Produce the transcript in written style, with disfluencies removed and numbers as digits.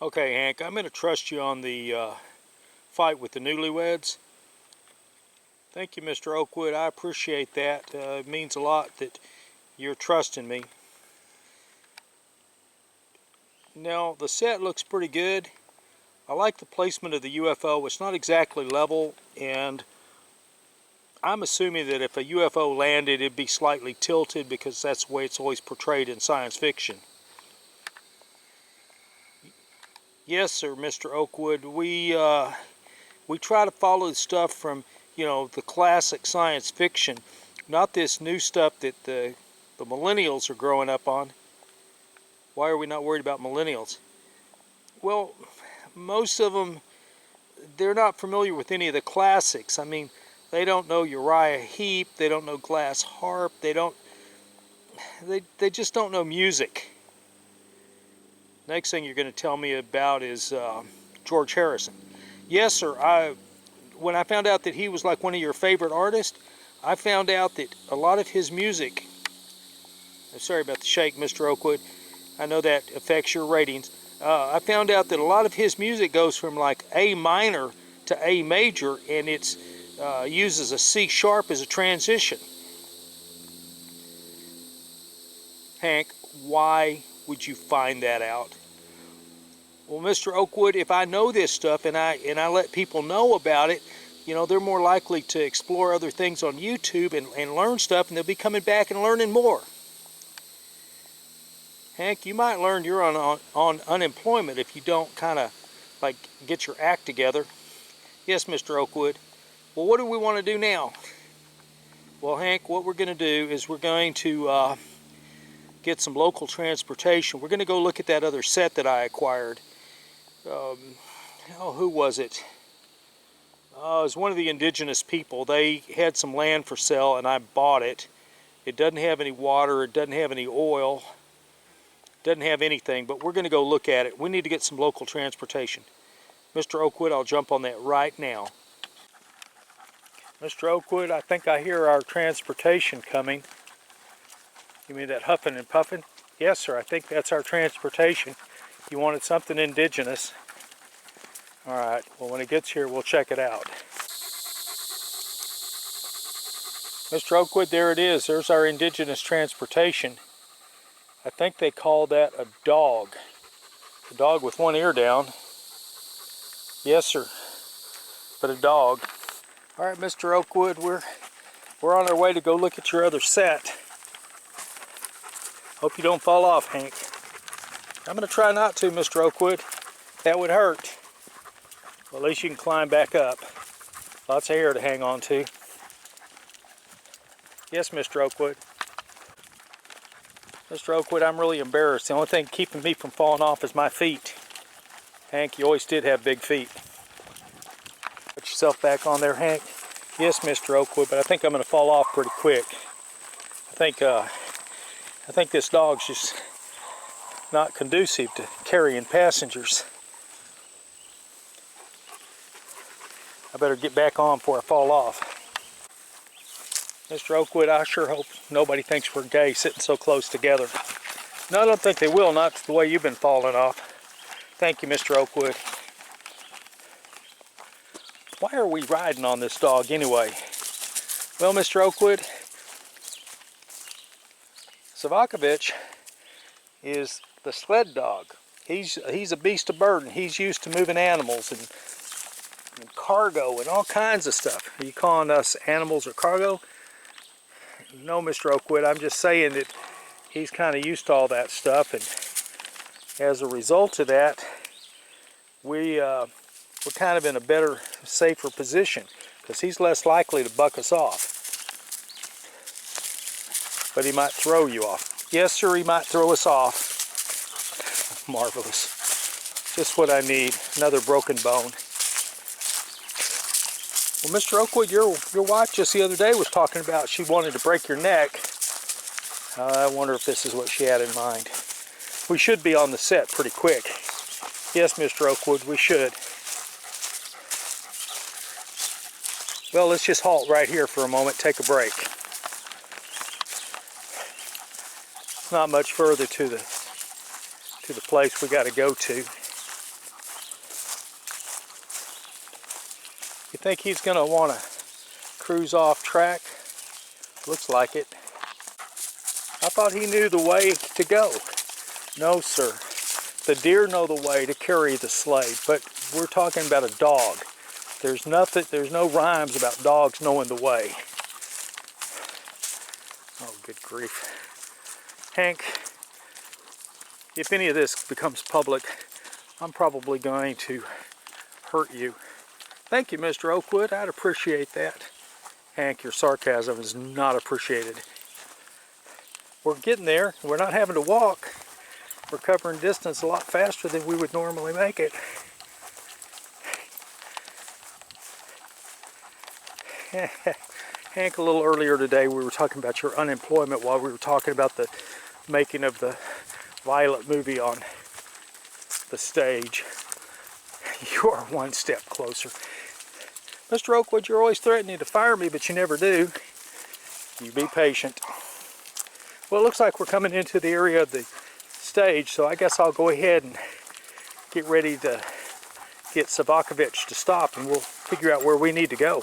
Okay, Hank, I'm going to trust you on the fight with the newlyweds. Thank you, Mr. Oakwood. I appreciate that. It means a lot that you're trusting me. Now, the set looks pretty good. I like the placement of the UFO. It's not exactly level, and I'm assuming that if a UFO landed, it'd be slightly tilted because that's the way it's always portrayed in science fiction. Yes, sir, Mr. Oakwood. We try to follow stuff from, the classic science fiction, not this new stuff that the millennials are growing up on. Why are we not worried about millennials? Well, most of them, they're not familiar with any of the classics. I mean, they don't know Uriah Heep, they don't know Glass Harp, they just don't know music. Next thing you're going to tell me about is George Harrison. Yes, sir. When I found out that he was like one of your favorite artists, I found out that a lot of his music, I'm sorry about the shake, Mr. Oakwood, I know that affects your ratings. I found out that a lot of his music goes from like A minor to A major, and it's uses a C sharp as a transition. Hank, why would you find that out? Well, Mr. Oakwood, if I know this stuff and I let people know about it, they're more likely to explore other things on YouTube and learn stuff, and they'll be coming back and learning more. Hank, you might learn you're on unemployment if you don't kind of like get your act together. Yes, Mr. Oakwood. Well, what do we want to do now? Well, Hank, what we're going to do is we're going to get some local transportation. We're going to go look at that other set that I acquired. Who was it? It was one of the indigenous people. They had some land for sale and I bought it. It doesn't have any water, it doesn't have any oil, it doesn't have anything, but we're going to go look at it. We need to get some local transportation. Mr. Oakwood, I'll jump on that right now. Mr. Oakwood, I think I hear our transportation coming. You mean that huffing and puffing? Yes, sir, I think that's our transportation. You wanted something indigenous. All right, well, when it gets here, we'll check it out. Mr. Oakwood, there it is. There's our indigenous transportation. I think they call that a dog. A dog with one ear down. Yes, sir, but a dog. All right, Mr. Oakwood, we're on our way to go look at your other set. Hope you don't fall off, Hank. I'm going to try not to, Mr. Oakwood. That would hurt. Well, at least you can climb back up. Lots of air to hang on to. Yes, Mr. Oakwood. Mr. Oakwood, I'm really embarrassed. The only thing keeping me from falling off is my feet. Hank, you always did have big feet. Put yourself back on there, Hank. Yes, Mr. Oakwood, but I think I'm going to fall off pretty quick. I think this dog's just not conducive to carrying passengers. I better get back on before I fall off. Mr. Oakwood, I sure hope nobody thinks we're gay sitting so close together. No, I don't think they will, not the way you've been falling off. Thank you, Mr. Oakwood. Why are we riding on this dog anyway? Well, Mr. Oakwood, Savakovich is the sled dog. He's a beast of burden. He's used to moving animals and cargo and all kinds of stuff. Are you calling us animals or cargo? No, Mr. Oakwood, I'm just saying that he's kind of used to all that stuff, and as a result of that, we're kind of in a better, safer position because he's less likely to buck us off. But he might throw you off. Yes, sir, he might throw us off. Marvelous. Just what I need, another broken bone. Well, Mr. Oakwood, your wife just the other day was talking about she wanted to break your neck. I wonder if this is what she had in mind. We should be on the set pretty quick. Yes, Mr. Oakwood, we should. Well, let's just halt right here for a moment, take a break. Not much further to the place we got to go to. You think he's going to want to cruise off track? Looks like it. I thought he knew the way to go. No, sir. The deer know the way to carry the sleigh, but we're talking about a dog. There's no rhymes about dogs knowing the way. Oh, good grief. Hank, if any of this becomes public, I'm probably going to hurt you. Thank you, Mr. Oakwood. I'd appreciate that. Hank, your sarcasm is not appreciated. We're getting there. We're not having to walk. We're covering distance a lot faster than we would normally make it. Hank, a little earlier today we were talking about your unemployment while we were talking about the making of the Violet movie on the stage. You are one step closer. Mr. Oakwood, you're always threatening to fire me, but you never do. You be patient. Well, it looks like we're coming into the area of the stage, so I guess I'll go ahead and get ready to get Savakovich to stop, and we'll figure out where we need to go.